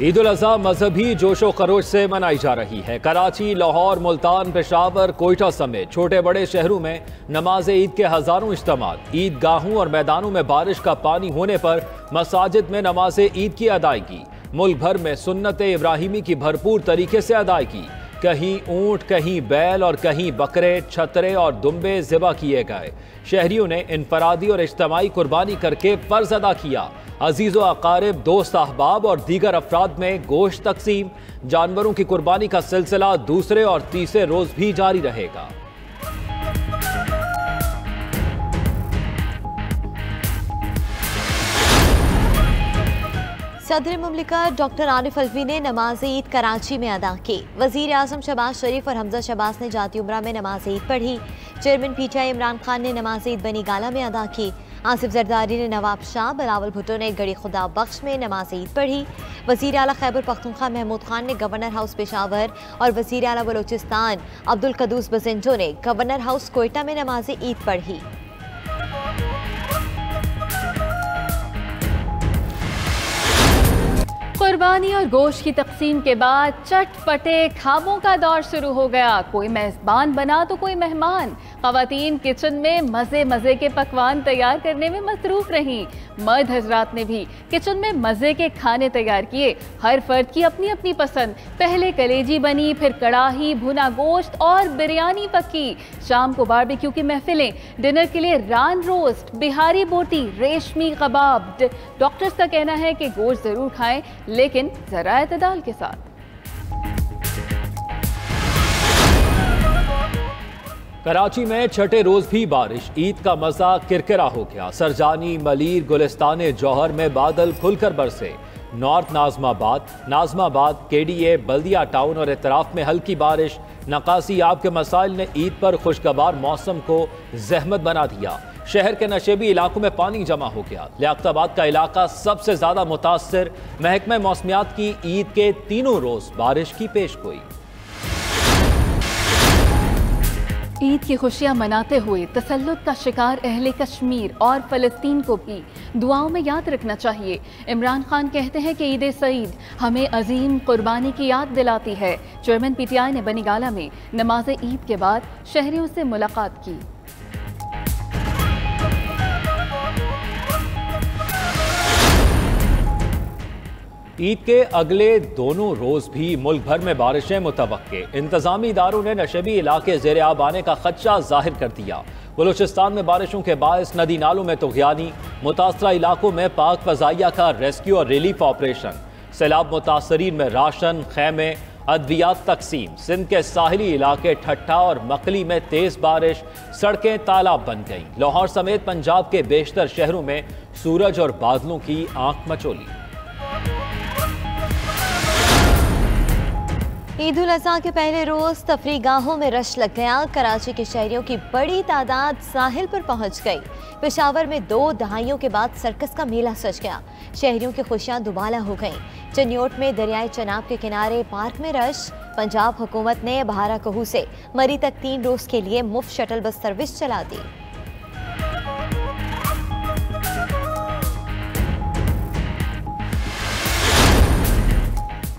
ईद उल अज़हा मजहबी जोशो खरोश से मनाई जा रही है। कराची, लाहौर, मुल्तान, पेशावर, कोयटा समेत छोटे बड़े शहरों में नमाज ईद के हजारों इज्तिमात। ईदगाहों और मैदानों में बारिश का पानी होने पर मसाजिद में नमाज ईद की अदायगी। मुल्क भर में सुन्नत इब्राहिमी की भरपूर तरीके से अदायगी। कहीं ऊंट, कहीं बैल और कहीं बकरे, छतरे और दुम्बे ज़िबा किए गए। शहरियों ने इनफरादी और इज्तिमाई कुर्बानी करके फर्ज अदा किया। अजीज़ो अकारिब, दोस्त, अहबाब और दीगर अफराद में गोश्त तकसीम। जानवरों की कुर्बानी का सिलसिला दूसरे और तीसरे रोज भी जारी रहेगा। सदर मुमलिकत डॉक्टर आरिफ अलवी ने नमाज ईद कराची में अदा की। वज़ीर आज़म शहबाज शरीफ और हमजा शहबाज ने जाती उम्रा में नमाज ईद पढ़ी। चेयरमैन पीटीआई इमरान खान ने नमाज ईद बनी गाला में अदा की। आसिफ जरदारी ने नवाब शाह, बिलावल भुट्टो ने गड़ी खुदा बख्श में नमाज ईद पढ़ी। वज़ीर आला खैबर पख्तूनख्वा महमूद खान ने गवर्नर हाउस पेशावर और वज़ीर आला बलोचिस्तान अब्दुल कदूस बजिंजो ने गवर्नर हाउस कोयटा में नमाज ईद पढ़ी। कुर्बानी और गोश्त की तकसीम के बाद चटपटे खाबों का दौर शुरू हो गया। कोई मेज़बान बना तो कोई मेहमान। ख़वातीन किचन में मज़े मज़े के पकवान तैयार करने में मसरूफ़ रहीं। मर्द हजरात ने भी किचन में मज़े के खाने तैयार किए। हर फर्द की अपनी अपनी पसंद। पहले कलेजी बनी, फिर कड़ाही, भुना गोश्त और बिरयानी पकी। शाम को बारबेक्यू की महफिलें। डिनर के लिए रान रोस्ट, बिहारी बोटी, रेशमी कबाब। डॉक्टर्स का कहना है कि गोश्त ज़रूर खाएं, लेकिन ज़रा एतदाल के साथ। कराची में छठे रोज भी बारिश। ईद का मजा किरकिरा हो गया। सरजानी, मलीर, गुलिस्तान जौहर में बादल खुलकर बरसे। नॉर्थ नाजमाबाद, केडीए, बल्दिया टाउन और इतराफ में हल्की बारिश। नकासी आब के मसाइल ने ईद पर खुशगवार मौसम को जहमत बना दिया। शहर के नशेबी इलाकों में पानी जमा हो गया। लियाकताबाद का इलाका सबसे ज्यादा मुतासिर। महकमा मौसमियात की ईद के तीनों रोज बारिश की पेशगोई। ईद की खुशियां मनाते हुए तसल्लुत का शिकार अहले कश्मीर और फ़लस्तीन को भी दुआओं में याद रखना चाहिए। इमरान खान कहते हैं कि ईद सईद हमें अजीम कुर्बानी की याद दिलाती है। चेयरमैन पीटीआई ने बनी गाला में नमाज ईद के बाद शहरियों से मुलाकात की। ईद के अगले दोनों रोज भी मुल्क भर में बारिशें मुतवक्के। इंतजामी इदारों ने नशेबी इलाके ज़ेर आब आने का खदशा जाहिर कर दिया। बलूचिस्तान में बारिशों के बायस नदी नालों में तुग़यानी। मुतासरा इलाकों में पाक फ़ज़ाइया का रेस्क्यू और रिलीफ ऑपरेशन। सैलाब मुतासरीन में राशन, खैमे, अद्वियात तकसीम। सिंध के साहिली इलाके ठट्ठा और मकली में तेज बारिश। सड़कें तालाब बन गईं। लाहौर समेत पंजाब के बेशतर शहरों में सूरज और बादलों की आंख मचोली। ईद उल अज़हा के पहले रोज तफरीगाहों में रश लग गया। कराची के शहरियों की बड़ी तादाद साहिल पर पहुंच गई। पेशावर में 2 दहाइयों के बाद सर्कस का मेला सज गया। शहरियों की खुशियां दुबाला हो गईं। चनियोट में दरियाए चनाब के किनारे पार्क में रश। पंजाब हुकूमत ने बहारा कहू से मरी तक 3 रोज के लिए मुफ्त शटल बस सर्विस चला दी।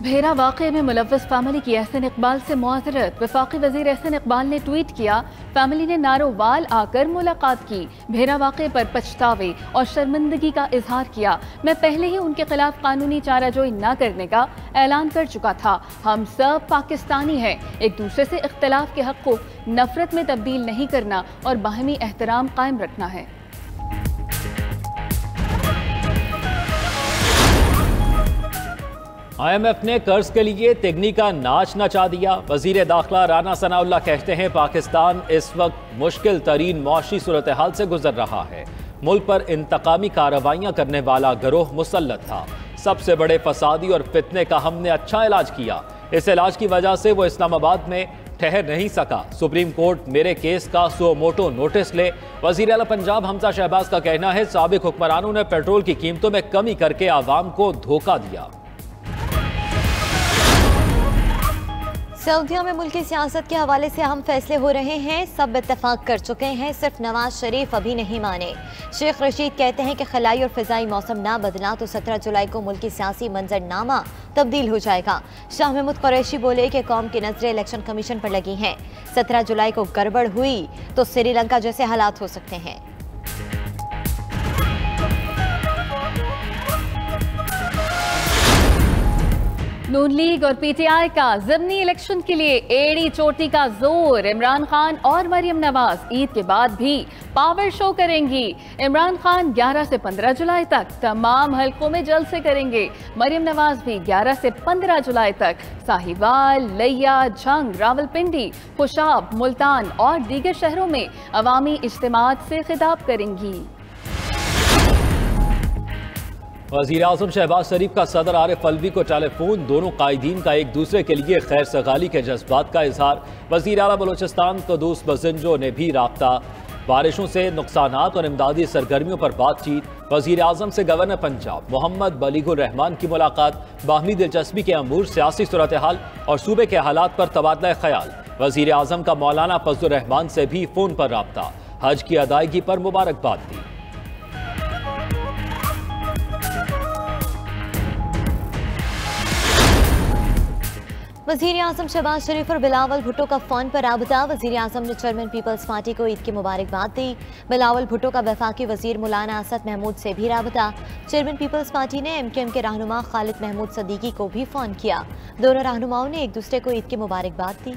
भेरा वाक़े में मुलव्वस फैमिली की एहसन इकबाल से मुआज़रत। वफाकी वज़ीर एहसन इकबाल ने ट्वीट किया, फैमिली ने नारोवाल आकर मुलाकात की। भेरा वाक़े पर पछतावे और शर्मिंदगी का इजहार किया। मैं पहले ही उनके खिलाफ कानूनी चाराजोई न करने का ऐलान कर चुका था। हम सब पाकिस्तानी हैं। एक दूसरे से इख्तिलाफ के हक़ को नफरत में तब्दील नहीं करना और बाहमी एहतराम कायम रखना है। IMF ने कर्ज के लिए तिगनी का नाच नचा दिया। वजीर दाखिला राना सनाउल्लाह कहते हैं पाकिस्तान इस वक्त मुश्किल तरीन मौशी सूरत हाल से गुजर रहा है। मुल्क पर इंतकामी कार्रवाइयाँ करने वाला गिरोह मुसल्लत था। सबसे बड़े फसादी और फितने का हमने अच्छा इलाज किया। इस इलाज की वजह से वो इस्लामाबाद में ठहर नहीं सका। सुप्रीम कोर्ट मेरे केस का सो मोटो नोटिस ले। वजीर आला पंजाब हमजा शहबाज का कहना है साबिक हुक्मरानों ने पेट्रोल की कीमतों में कमी करके आवाम को धोखा दिया। सऊदीया में मुल्की सियासत के हवाले से अहम फैसले हो रहे हैं, सब इत्तेफाक कर चुके हैं, सिर्फ नवाज शरीफ अभी नहीं माने। शेख रशीद कहते हैं कि खलाई और फिजाई मौसम ना बदला तो 17 जुलाई को मुल्की सियासी मंजरनामा तब्दील हो जाएगा। शाह महमूद कुरैशी बोले कि कौम की नजरें इलेक्शन कमीशन पर लगी हैं। 17 जुलाई को गड़बड़ हुई तो श्रीलंका जैसे हालात हो सकते हैं। नून लीग और पीटीआई का ज़िमनी इलेक्शन के लिए एड़ी चोटी का जोर। इमरान खान और मरियम नवाज ईद के बाद भी पावर शो करेंगी। इमरान खान 11 से 15 जुलाई तक तमाम हलकों में जलसे करेंगे। मरियम नवाज भी 11 से 15 जुलाई तक साहिवाल, लिया, झंग, रावलपिंडी, खुशाब, मुल्तान और दीगर शहरों में अवामी इज्तिमात से खिताब करेंगी। वज़ीर आज़म शहबाज शरीफ का सदर आरिफ अलवी को टेलीफोन, दोनों कायदीन का एक दूसरे के लिए खैर सगाली के जज्बात का इजहार। वज़ीर आला बलोचिस्तान क़ुद्दूस बज़िंजो ने भी राब्ता। बारिशों से नुकसानात और इमदादी सरगर्मियों पर बातचीत। वज़ीर आज़म से गवर्नर पंजाब मोहम्मद बलीगुर रहमान की मुलाकात। बाहमी दिलचस्पी के अमूर, सियासी सूरत हाल और सूबे के हालात पर तबादला ख्याल। वज़ीर आज़म का मौलाना फजलुर रहमान से भी फ़ोन पर राब्ता। हज की अदायगी पर मुबारकबाद दी। वज़ीर आज़म शहबाज शरीफ और बिलावल भुट्टो का फ़ोन पर राबता। वज़ीर आज़म ने चेयरमैन पीपल्स पार्टी को ईद की मुबारकबाद दी। बिलावल भुट्टो का वफाकी वज़ीर मौलाना असद महमूद से भी राबता। चेयरमैन पीपल्स पार्टी ने MKM के रहनुमा खालिद महमूद सदीकी को भी फ़ोन किया। दोनों रहनुमाओं ने एक दूसरे को ईद की मुबारकबाद दी।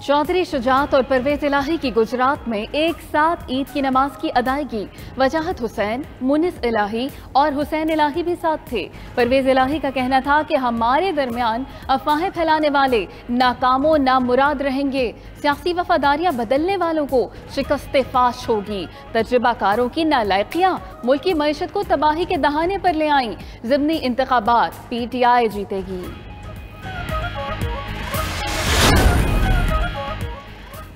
चौधरी शुजात और परवेज इलाही की गुजरात में एक साथ ईद की नमाज की अदायगी। वजाहत हुसैन, मुनिस इलाही और हुसैन इलाही भी साथ थे। परवेज इलाही का कहना था कि हमारे दरमियान अफवाहें फैलाने वाले नाकामो नामुराद रहेंगे। सियासी वफादारियां बदलने वालों को शिकस्त फाश होगी। तजुर्बाकारों की नालायकियां मुल्क की मईशत को तबाही के दहाने पर ले आईं। ज़िमनी इंतखाबात PTI जीतेगी।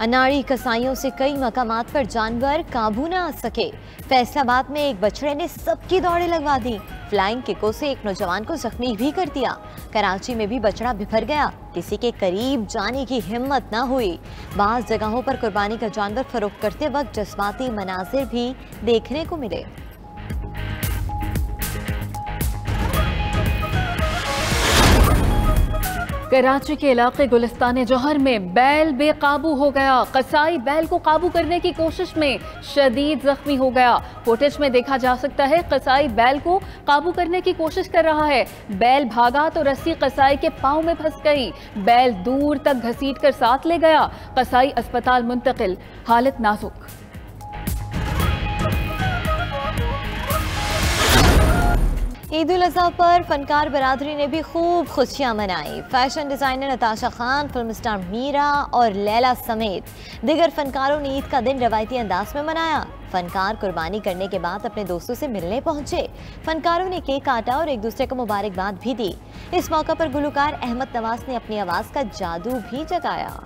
अनाड़ी कसाईयों से कई मकामात पर जानवर काबू न आ सके। फैसलाबाद में एक बछड़े ने सबकी दौड़े लगवा दी। फ्लाइंग किकों से एक नौजवान को जख्मी भी कर दिया। कराची में भी बछड़ा बिफर गया, किसी के करीब जाने की हिम्मत न हुई। बाज़ जगहों पर कुर्बानी का जानवर फरोख्त करते वक्त जज्बाती मनाजिर भी देखने को मिले। कराची के इलाके गुलिस्तान जौहर में बैल बेकाबू हो गया। कसाई बैल को काबू करने की कोशिश में शदीद जख्मी हो गया। फुटेज में देखा जा सकता है कसाई बैल को काबू करने की कोशिश कर रहा है। बैल भागा तो रस्सी कसाई के पांव में फंस गई। बैल दूर तक घसीटकर साथ ले गया। कसाई अस्पताल मुंतकिल, हालत नाजुक। ईद उल अज़हा पर फनकार बरादरी ने भी खूब खुशियां मनाई। Fashion designer Natasha Khan, film star Meera और लैला समेत दिगर फनकारों ने ईद का दिन रवायती अंदाज में मनाया। फनकार कुर्बानी करने के बाद अपने दोस्तों से मिलने पहुंचे। फनकारों ने केक काटा और एक दूसरे को मुबारकबाद भी दी। इस मौका पर गुलकार अहमद नवाज ने अपनी आवाज़ का जादू भी जगाया।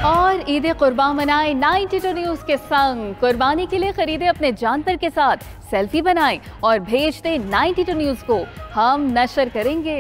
और ईद कुर्बान मनाए 92 न्यूज़ के संग। कुर्बानी के लिए खरीदे अपने जानवर के साथ सेल्फी बनाएं और भेज दें 92 न्यूज़ को, हम नशर करेंगे।